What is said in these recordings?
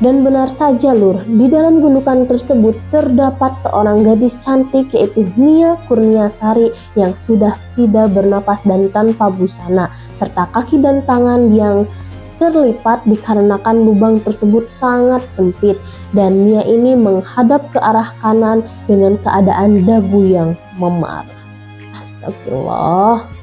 Dan benar saja Lur, di dalam gundukan tersebut terdapat seorang gadis cantik yaitu Nia Kurniasari yang sudah tidak bernapas dan tanpa busana, serta kaki dan tangan yang terlipat dikarenakan lubang tersebut sangat sempit, dan Nia ini menghadap ke arah kanan dengan keadaan dagu yang memar. Astagfirullah.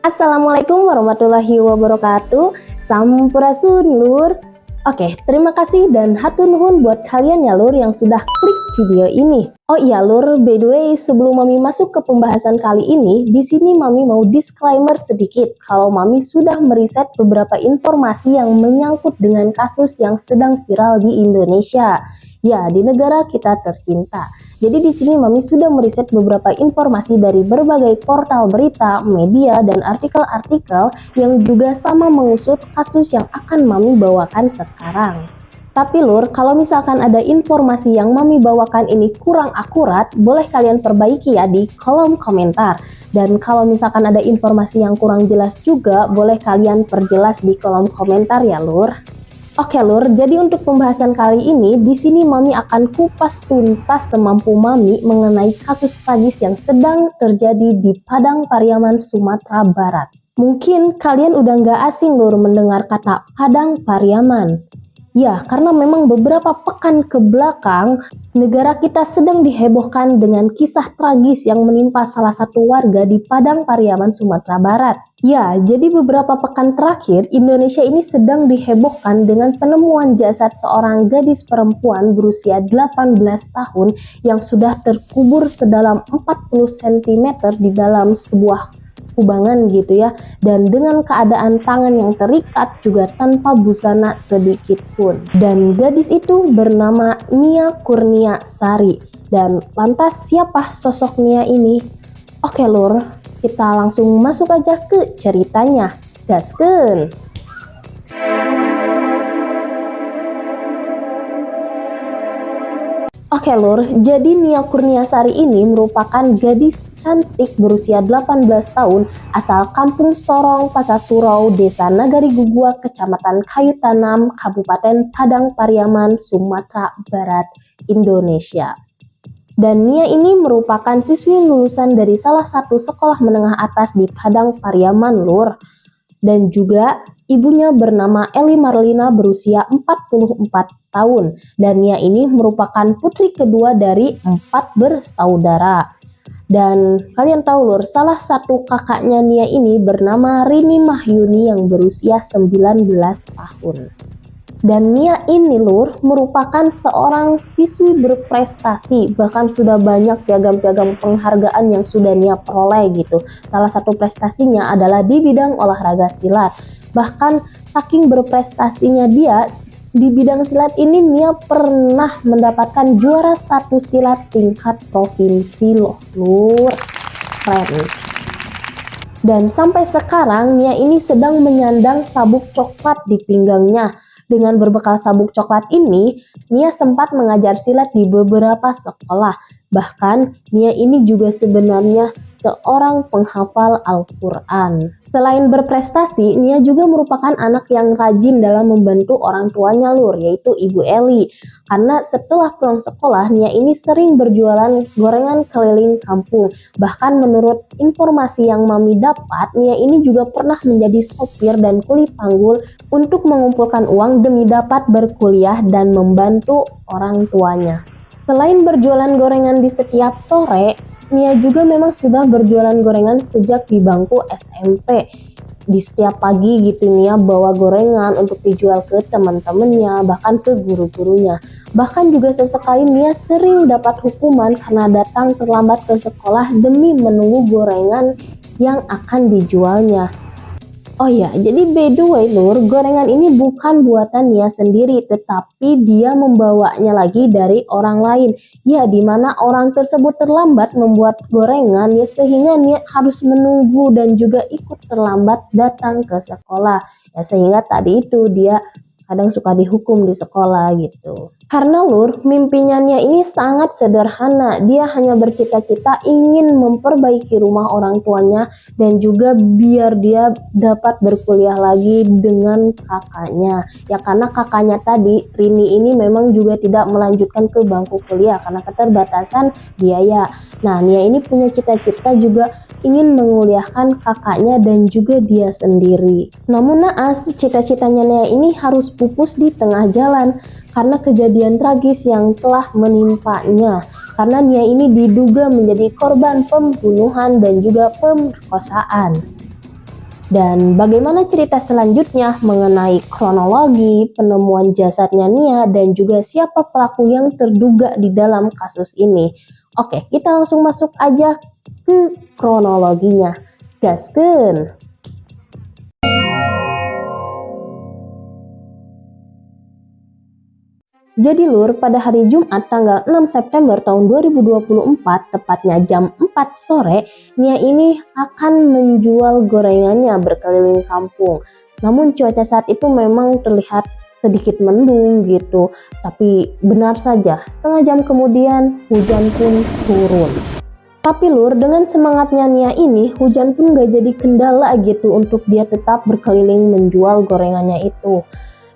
Assalamualaikum warahmatullahi wabarakatuh. Sampurasun Lur. Oke, terima kasih dan hatur nuhun buat kalian ya Lur yang sudah klik video ini. Oh iya Lur, by the way sebelum Mami masuk ke pembahasan kali ini, di sini Mami mau disclaimer sedikit kalau Mami sudah meriset beberapa informasi yang menyangkut dengan kasus yang sedang viral di Indonesia. Ya, di negara kita tercinta. Jadi di sini Mami sudah meriset beberapa informasi dari berbagai portal berita, media, dan artikel-artikel yang juga sama mengusut kasus yang akan Mami bawakan sekarang. Tapi Lur, kalau misalkan ada informasi yang Mami bawakan ini kurang akurat, boleh kalian perbaiki ya di kolom komentar. Dan kalau misalkan ada informasi yang kurang jelas juga, boleh kalian perjelas di kolom komentar ya Lur. Oke Lur, jadi untuk pembahasan kali ini, di sini Mami akan kupas tuntas semampu Mami mengenai kasus tragis yang sedang terjadi di Padang Pariaman, Sumatera Barat. Mungkin kalian udah nggak asing Lur mendengar kata Padang Pariaman. Ya, karena memang beberapa pekan ke belakang, negara kita sedang dihebohkan dengan kisah tragis yang menimpa salah satu warga di Padang Pariaman, Sumatera Barat. Ya, jadi beberapa pekan terakhir, Indonesia ini sedang dihebohkan dengan penemuan jasad seorang gadis perempuan berusia 18 tahun yang sudah terkubur sedalam 40 cm di dalam sebuah kubangan gitu ya, dan dengan keadaan tangan yang terikat juga tanpa busana sedikit pun. Dan gadis itu bernama Nia Kurniasari. Dan lantas siapa sosok Nia ini? Oke Lur, kita langsung masuk aja ke ceritanya. Gaskeun. Oke Lur, jadi Nia Kurniasari ini merupakan gadis cantik berusia 18 tahun asal Kampung Sorong, Pasasurau, Desa Nagari Gugua, Kecamatan Kayu Tanam, Kabupaten Padang Pariaman, Sumatera Barat, Indonesia. Dan Nia ini merupakan siswi lulusan dari salah satu sekolah menengah atas di Padang Pariaman Lur. Dan juga ibunya bernama Eli Marlina berusia 44 tahun. Dan Nia ini merupakan putri kedua dari 4 bersaudara. Dan kalian tahu Lur, salah satu kakaknya Nia ini bernama Rini Mahyuni yang berusia 19 tahun. Dan Nia ini Lur merupakan seorang siswi berprestasi, bahkan sudah banyak piagam-piagam penghargaan yang sudah Nia peroleh gitu. Salah satu prestasinya adalah di bidang olahraga silat. Bahkan saking berprestasinya dia di bidang silat ini, Nia pernah mendapatkan juara 1 silat tingkat provinsi loh Lur. Keren. Dan sampai sekarang Nia ini sedang menyandang sabuk coklat di pinggangnya. Dengan berbekal sabuk coklat ini, Nia sempat mengajar silat di beberapa sekolah. Bahkan, Nia ini juga sebenarnya seorang penghafal Al-Quran. Selain berprestasi, Nia juga merupakan anak yang rajin dalam membantu orang tuanya Lur, yaitu Ibu Eli. Karena setelah pulang sekolah, Nia ini sering berjualan gorengan keliling kampung. Bahkan menurut informasi yang Mami dapat, Nia ini juga pernah menjadi sopir dan kuli panggul untuk mengumpulkan uang demi dapat berkuliah dan membantu orang tuanya. Selain berjualan gorengan di setiap sore, Nia juga memang sudah berjualan gorengan sejak di bangku SMP. Di setiap pagi gitu Nia bawa gorengan untuk dijual ke teman-temannya, bahkan ke guru-gurunya. Bahkan juga sesekali Nia sering dapat hukuman karena datang terlambat ke sekolah demi menunggu gorengan yang akan dijualnya. Oh ya, jadi by the way Lur, gorengan ini bukan buatan Nia sendiri, tetapi dia membawanya lagi dari orang lain. Ya, di mana orang tersebut terlambat membuat gorengan ya sehingga Nia harus menunggu dan juga ikut terlambat datang ke sekolah. Ya, sehingga tadi itu dia kadang suka dihukum di sekolah gitu. Karena Lur, mimpinya Nia ini sangat sederhana. Dia hanya bercita-cita ingin memperbaiki rumah orang tuanya dan juga biar dia dapat berkuliah lagi dengan kakaknya. Ya karena kakaknya tadi, Rini ini memang juga tidak melanjutkan ke bangku kuliah karena keterbatasan biaya. Nah, Nia ini punya cita-cita juga ingin menguliahkan kakaknya dan juga dia sendiri. Namun naas, cita-citanya Nia ini harus pupus di tengah jalan karena kejadian tragis yang telah menimpanya. Karena Nia ini diduga menjadi korban pembunuhan dan juga pemerkosaan. Dan bagaimana cerita selanjutnya mengenai kronologi penemuan jasadnya Nia dan juga siapa pelaku yang terduga di dalam kasus ini? Oke, kita langsung masuk aja ke kronologinya. Gaskeun. Jadi Lur, pada hari Jumat tanggal 6 September tahun 2024, tepatnya jam 4 sore, Nia ini akan menjual gorengannya berkeliling kampung. Namun cuaca saat itu memang terlihat sedikit mendung gitu. Tapi benar saja, setengah jam kemudian hujan pun turun. Tapi Lur, dengan semangatnya Nia ini, hujan pun gak jadi kendala gitu untuk dia tetap berkeliling menjual gorengannya itu.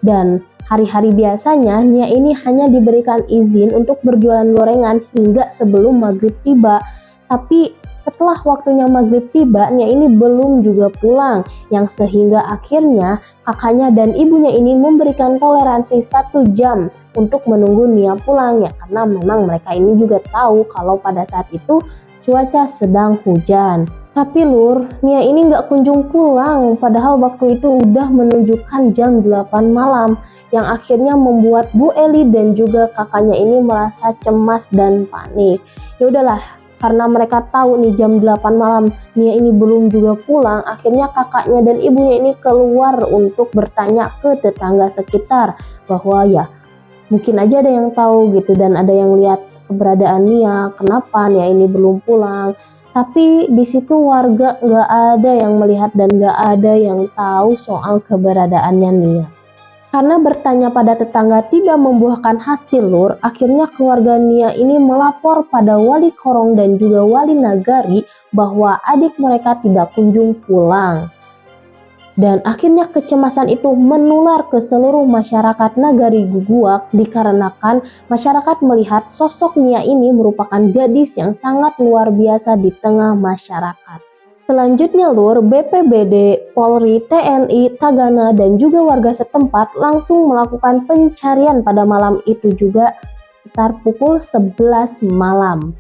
Dan hari-hari biasanya Nia ini hanya diberikan izin untuk berjualan gorengan hingga sebelum maghrib tiba. Tapi setelah waktunya maghrib tiba, Nia ini belum juga pulang, yang sehingga akhirnya kakaknya dan ibunya ini memberikan toleransi 1 jam untuk menunggu Nia pulang ya, karena memang mereka ini juga tahu kalau pada saat itu cuaca sedang hujan. Tapi Lur, Nia ini nggak kunjung pulang, padahal waktu itu udah menunjukkan jam 8 malam, yang akhirnya membuat Bu Eli dan juga kakaknya ini merasa cemas dan panik. Ya udahlah, karena mereka tahu nih jam 8 malam Nia ini belum juga pulang, akhirnya kakaknya dan ibunya ini keluar untuk bertanya ke tetangga sekitar bahwa ya mungkin aja ada yang tahu gitu dan ada yang lihat keberadaan Nia, kenapa Nia ini belum pulang. Tapi di situ warga nggak ada yang melihat dan nggak ada yang tahu soal keberadaannya Nia. Karena bertanya pada tetangga tidak membuahkan hasil Lur, akhirnya keluarga Nia ini melapor pada wali Korong dan juga wali Nagari bahwa adik mereka tidak kunjung pulang. Dan akhirnya kecemasan itu menular ke seluruh masyarakat Nagari Guguak dikarenakan masyarakat melihat sosok Nia ini merupakan gadis yang sangat luar biasa di tengah masyarakat. Selanjutnya Lur, BPBD, Polri, TNI, Tagana, dan juga warga setempat langsung melakukan pencarian pada malam itu juga sekitar pukul 11 malam.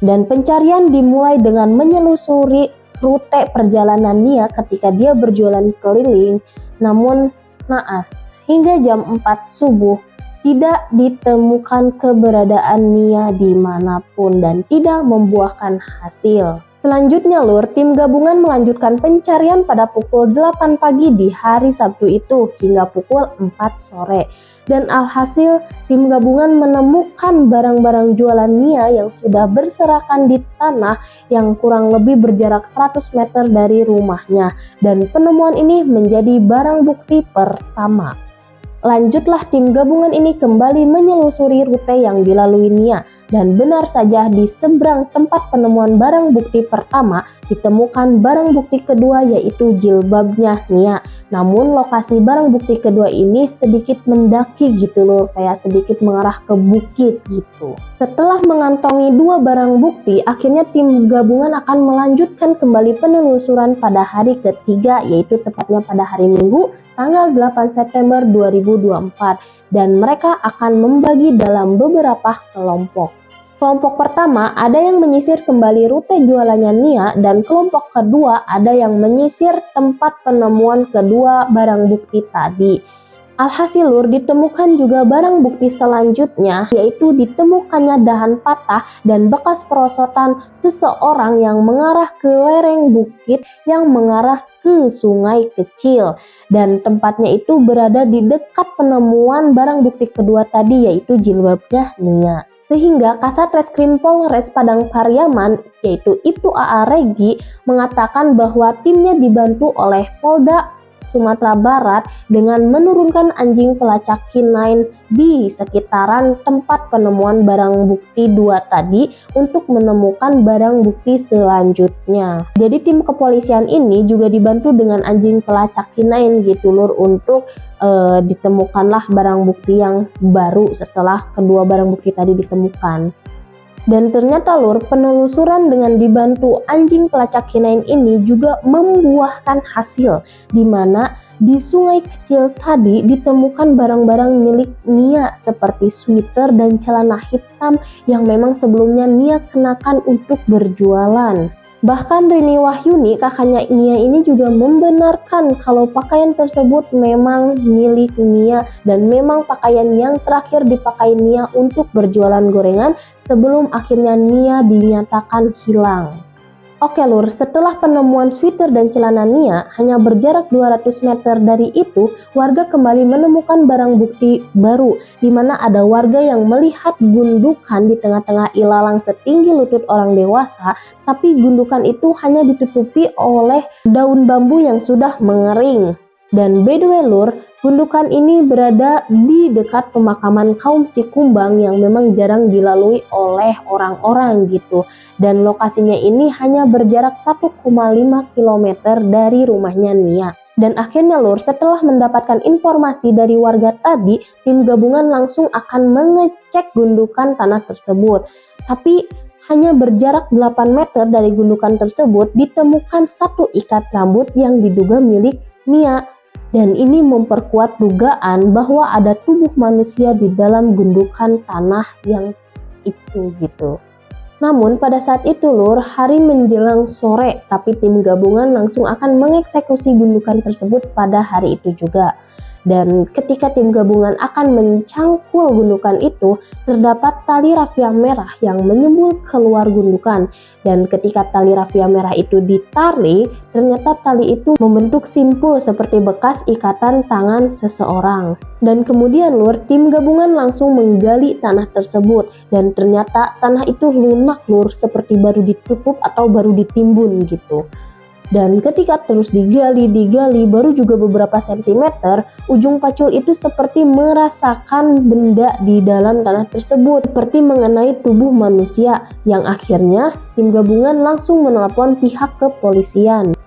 Dan pencarian dimulai dengan menyelusuri rute perjalanan Nia ketika dia berjualan keliling, namun naas, hingga jam 4 subuh tidak ditemukan keberadaan Nia dimanapun dan tidak membuahkan hasil. Selanjutnya Lur, tim gabungan melanjutkan pencarian pada pukul 8 pagi di hari Sabtu itu hingga pukul 4 sore. Dan alhasil tim gabungan menemukan barang-barang jualan Nia yang sudah berserakan di tanah yang kurang lebih berjarak 100 meter dari rumahnya. Dan penemuan ini menjadi barang bukti pertama. Lanjutlah tim gabungan ini kembali menyelusuri rute yang dilalui Nia. Dan benar saja di seberang tempat penemuan barang bukti pertama ditemukan barang bukti kedua yaitu jilbabnya Nia. Namun lokasi barang bukti kedua ini sedikit mendaki gitu loh, kayak sedikit mengarah ke bukit gitu. Setelah mengantongi 2 barang bukti, akhirnya tim gabungan akan melanjutkan kembali penelusuran pada hari ketiga yaitu tepatnya pada hari Minggu tanggal 8 September 2024 dan mereka akan membagi dalam beberapa kelompok. Kelompok pertama ada yang menyisir kembali rute jualannya Nia dan kelompok kedua ada yang menyisir tempat penemuan kedua barang bukti tadi. Alhasil Lur, ditemukan juga barang bukti selanjutnya, yaitu ditemukannya dahan patah dan bekas perosotan seseorang yang mengarah ke lereng bukit yang mengarah ke sungai kecil. Dan tempatnya itu berada di dekat penemuan barang bukti kedua tadi, yaitu jilbabnya Nia. Sehingga Kasat Reskrim Polres Padang Pariaman, yaitu Ibtu AA Regi, mengatakan bahwa timnya dibantu oleh Polda Sumatera Barat dengan menurunkan anjing pelacak K9 di sekitaran tempat penemuan barang bukti 2 tadi untuk menemukan barang bukti selanjutnya. Jadi tim kepolisian ini juga dibantu dengan anjing pelacak K9 gitu Lur, untuk ditemukanlah barang bukti yang baru setelah kedua barang bukti tadi ditemukan. Dan ternyata Lur, penelusuran dengan dibantu anjing pelacak K9 ini juga membuahkan hasil, di mana di sungai kecil tadi ditemukan barang-barang milik Nia seperti sweater dan celana hitam yang memang sebelumnya Nia kenakan untuk berjualan. Bahkan Rini Wahyuni, kakaknya Nia ini juga membenarkan kalau pakaian tersebut memang milik Nia dan memang pakaian yang terakhir dipakai Nia untuk berjualan gorengan sebelum akhirnya Nia dinyatakan hilang. Oke Lur, setelah penemuan sweater dan celana Nia hanya berjarak 200 meter dari itu, warga kembali menemukan barang bukti baru, di mana ada warga yang melihat gundukan di tengah-tengah ilalang setinggi lutut orang dewasa, tapi gundukan itu hanya ditutupi oleh daun bambu yang sudah mengering. Dan by the way Lur, gundukan ini berada di dekat pemakaman kaum Sikumbang yang memang jarang dilalui oleh orang-orang gitu. Dan lokasinya ini hanya berjarak 1,5 km dari rumahnya Nia. Dan akhirnya Lur, setelah mendapatkan informasi dari warga tadi, tim gabungan langsung akan mengecek gundukan tanah tersebut. Tapi hanya berjarak 8 meter dari gundukan tersebut ditemukan satu ikat rambut yang diduga milik Nia. Dan ini memperkuat dugaan bahwa ada tubuh manusia di dalam gundukan tanah yang itu gitu. Namun pada saat itu Lur, hari menjelang sore, tapi tim gabungan langsung akan mengeksekusi gundukan tersebut pada hari itu juga. Dan ketika tim gabungan akan mencangkul gundukan itu, terdapat tali rafia merah yang menyembul keluar gundukan. Dan ketika tali rafia merah itu ditarik, ternyata tali itu membentuk simpul seperti bekas ikatan tangan seseorang. Dan kemudian Lur, tim gabungan langsung menggali tanah tersebut. Dan ternyata tanah itu lunak Lur, seperti baru ditutup atau baru ditimbun gitu. Dan ketika terus digali, baru juga beberapa sentimeter, ujung pacul itu seperti merasakan benda di dalam tanah tersebut, seperti mengenai tubuh manusia, yang akhirnya tim gabungan langsung menelpon pihak kepolisian.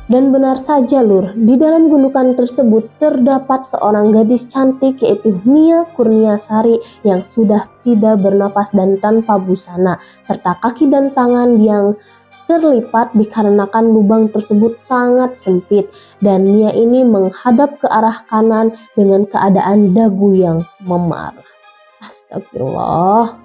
Dan benar saja Lur, di dalam gundukan tersebut terdapat seorang gadis cantik yaitu Nia Kurniasari yang sudah tidak bernapas dan tanpa busana, serta kaki dan tangan yang terlipat dikarenakan lubang tersebut sangat sempit, dan Nia ini menghadap ke arah kanan dengan keadaan dagu yang memar. Astagfirullah.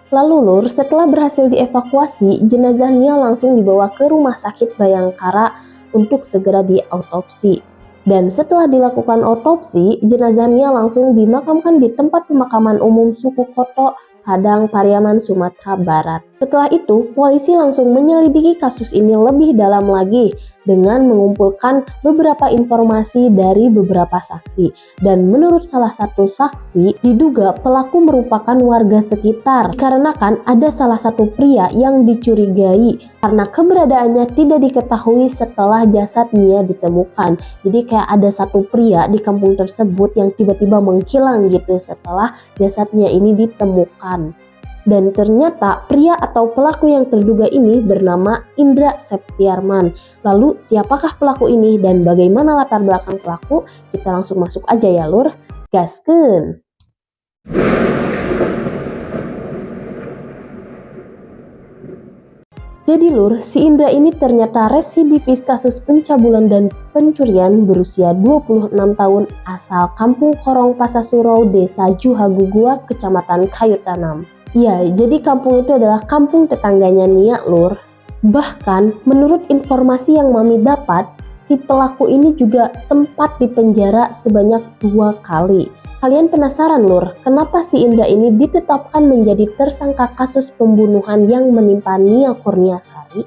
Lalu Lur, setelah berhasil dievakuasi, jenazah Nia langsung dibawa ke Rumah Sakit Bayangkara untuk segera diautopsi. Dan setelah dilakukan otopsi, jenazah Nia langsung dimakamkan di tempat pemakaman umum suku Koto, Padang Pariaman, Sumatera Barat. Setelah itu, polisi langsung menyelidiki kasus ini lebih dalam lagi dengan mengumpulkan beberapa informasi dari beberapa saksi. Dan menurut salah satu saksi, diduga pelaku merupakan warga sekitar dikarenakan ada salah satu pria yang dicurigai karena keberadaannya tidak diketahui setelah jasad Nia ditemukan. Jadi kayak ada satu pria di kampung tersebut yang tiba-tiba menghilang gitu setelah jasadnya ini ditemukan. Dan ternyata pria atau pelaku yang terduga ini bernama Indra Septiarman. Lalu siapakah pelaku ini dan bagaimana latar belakang pelaku? Kita langsung masuk aja ya Lur. Gaskeun. Jadi Lur, si Indra ini ternyata residivis kasus pencabulan dan pencurian berusia 26 tahun asal Kampung Korong Pasasurau, Desa Juhagugua, Kecamatan Kayutanam. Ya, jadi kampung itu adalah kampung tetangganya Nia Lur. Bahkan menurut informasi yang Mami dapat, si pelaku ini juga sempat dipenjara sebanyak 2 kali. Kalian penasaran lur, kenapa si Indra ini ditetapkan menjadi tersangka kasus pembunuhan yang menimpa Nia Kurniasari?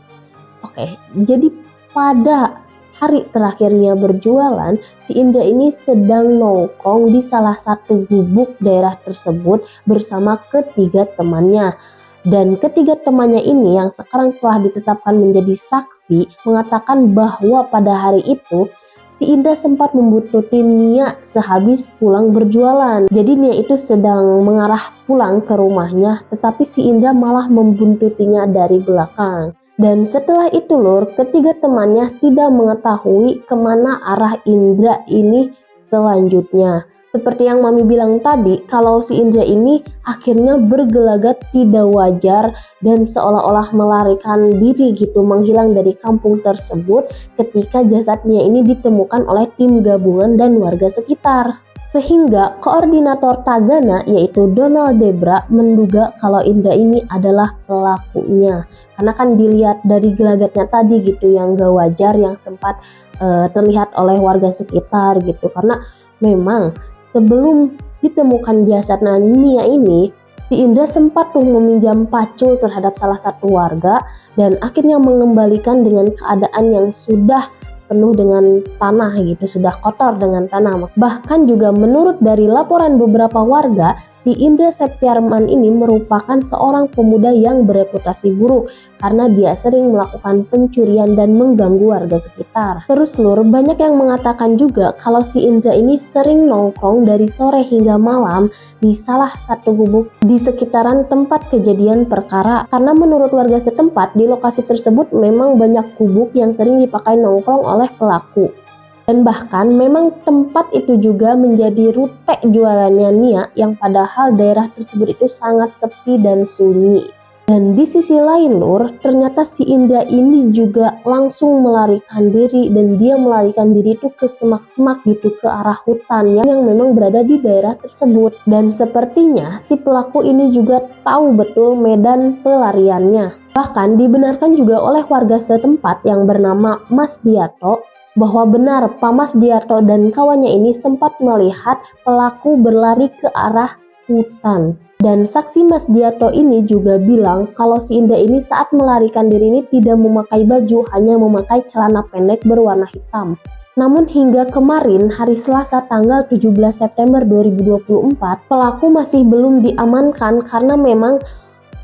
Oke, jadi pada hari terakhir Nia berjualan, si Indra ini sedang nongkrong di salah satu gubuk daerah tersebut bersama ketiga temannya. Dan ketiga temannya ini yang sekarang telah ditetapkan menjadi saksi mengatakan bahwa pada hari itu si Indra sempat membuntuti Nia sehabis pulang berjualan. Jadi Nia itu sedang mengarah pulang ke rumahnya, tetapi si Indra malah membuntutinya dari belakang. Dan setelah itu lur, ketiga temannya tidak mengetahui kemana arah Indra ini selanjutnya. Seperti yang Mami bilang tadi, kalau si Indra ini akhirnya bergelagat tidak wajar dan seolah-olah melarikan diri gitu, menghilang dari kampung tersebut ketika jasadnya ini ditemukan oleh tim gabungan dan warga sekitar. Sehingga koordinator Tagana yaitu Donald Debra menduga kalau Indra ini adalah pelakunya. Karena kan dilihat dari gelagatnya tadi gitu yang gak wajar yang sempat terlihat oleh warga sekitar gitu. Karena memang sebelum ditemukan jasad Nia ini, si Indra sempat meminjam pacul terhadap salah satu warga dan akhirnya mengembalikan dengan keadaan yang sudah penuh dengan tanah gitu, sudah kotor dengan tanah. Bahkan juga menurut dari laporan beberapa warga, si Indra Septiarman ini merupakan seorang pemuda yang bereputasi buruk karena dia sering melakukan pencurian dan mengganggu warga sekitar. Terus lur, banyak yang mengatakan juga kalau si Indra ini sering nongkrong dari sore hingga malam di salah satu gubuk di sekitaran tempat kejadian perkara. Karena menurut warga setempat, di lokasi tersebut memang banyak gubuk yang sering dipakai nongkrong oleh pelaku. Dan bahkan memang tempat itu juga menjadi rute jualannya Nia yang padahal daerah tersebut itu sangat sepi dan sunyi. Dan di sisi lain lur, ternyata si Indra ini juga langsung melarikan diri dan dia melarikan diri itu ke semak-semak gitu, ke arah hutan yang memang berada di daerah tersebut. Dan sepertinya si pelaku ini juga tahu betul medan pelariannya. Bahkan dibenarkan juga oleh warga setempat yang bernama Mas Diato bahwa benar Pak Mas Diarto dan kawannya ini sempat melihat pelaku berlari ke arah hutan. Dan saksi Mas Diarto ini juga bilang kalau si Indra ini saat melarikan diri ini tidak memakai baju, hanya memakai celana pendek berwarna hitam. Namun hingga kemarin hari Selasa tanggal 17 September 2024, pelaku masih belum diamankan karena memang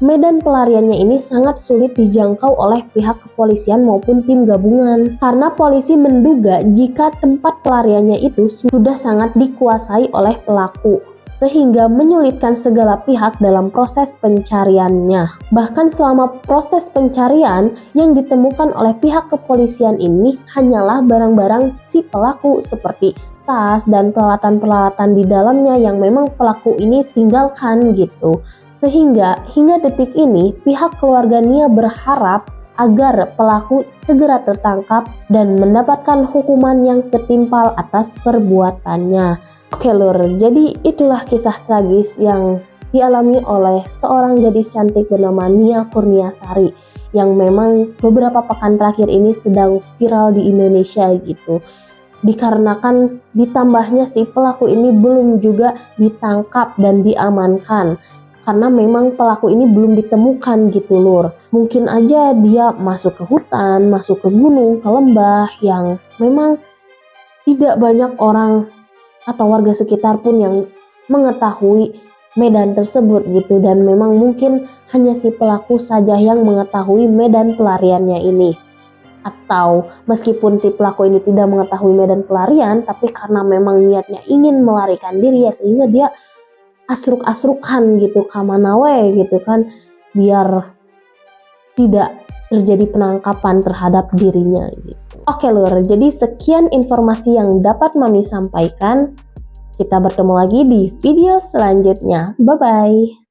medan pelariannya ini sangat sulit dijangkau oleh pihak kepolisian maupun tim gabungan. Karena polisi menduga jika tempat pelariannya itu sudah sangat dikuasai oleh pelaku, sehingga menyulitkan segala pihak dalam proses pencariannya. Bahkan selama proses pencarian, yang ditemukan oleh pihak kepolisian ini hanyalah barang-barang si pelaku seperti tas dan peralatan-peralatan di dalamnya yang memang pelaku ini tinggalkan gitu. Sehingga hingga detik ini pihak keluarga Nia berharap agar pelaku segera tertangkap dan mendapatkan hukuman yang setimpal atas perbuatannya. Oke lur, jadi itulah kisah tragis yang dialami oleh seorang gadis cantik bernama Nia Kurniasari yang memang beberapa pekan terakhir ini sedang viral di Indonesia gitu. Dikarenakan ditambahnya si pelaku ini belum juga ditangkap dan diamankan. Karena memang pelaku ini belum ditemukan gitu lur. Mungkin aja dia masuk ke hutan, masuk ke gunung, ke lembah yang memang tidak banyak orang atau warga sekitar pun yang mengetahui medan tersebut gitu. Dan memang mungkin hanya si pelaku saja yang mengetahui medan pelariannya ini. Atau meskipun si pelaku ini tidak mengetahui medan pelarian, tapi karena memang niatnya ingin melarikan diri ya sehingga dia asruk-asrukan gitu ke mana we gitu kan biar tidak terjadi penangkapan terhadap dirinya gitu. Oke lur, jadi sekian informasi yang dapat Mami sampaikan. Kita bertemu lagi di video selanjutnya. Bye bye.